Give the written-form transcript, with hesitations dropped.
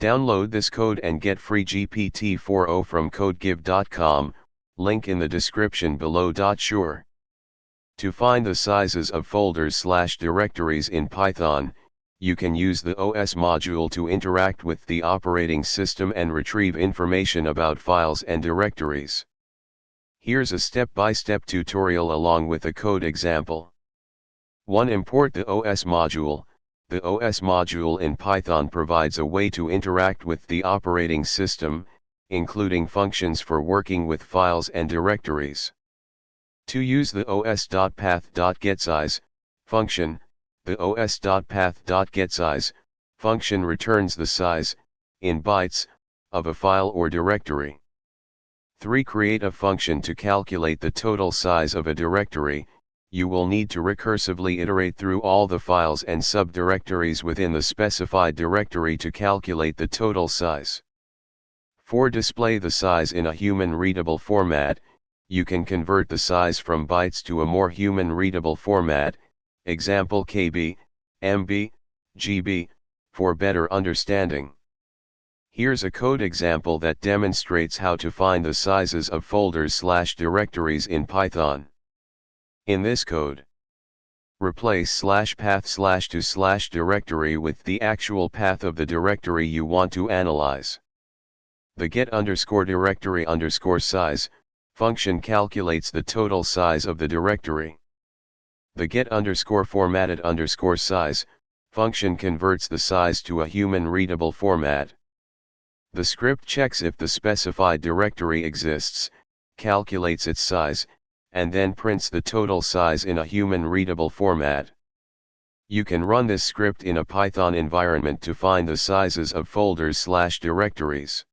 Download this code and get free GPT-4o from codegive.com, link in the description below. Sure. To find the sizes of folders/directories in Python, you can use the OS module to interact with the operating system and retrieve information about files and directories. Here's a step-by-step tutorial along with a code example. 1. Import the OS module. The OS module in Python provides a way to interact with the operating system, including functions for working with files and directories. 2. Use the os.path.getsize function. The os.path.getsize function returns the size, in bytes, of a file or directory. 3. Create a function to calculate the total size of a directory. You will need to recursively iterate through all the files and subdirectories within the specified directory to calculate the total size. 4. Display the size in a human-readable format. You can convert the size from bytes to a more human-readable format, example KB, MB, GB, for better understanding. Here's a code example that demonstrates how to find the sizes of folders/directories in Python. In this code, replace /path/to/directory with the actual path of the directory you want to analyze. The get_directory_size function calculates the total size of the directory. The get_formatted_size function converts the size to a human-readable format. The script checks if the specified directory exists, calculates its size, and then prints the total size in a human-readable format. You can run this script in a Python environment to find the sizes of folders/directories.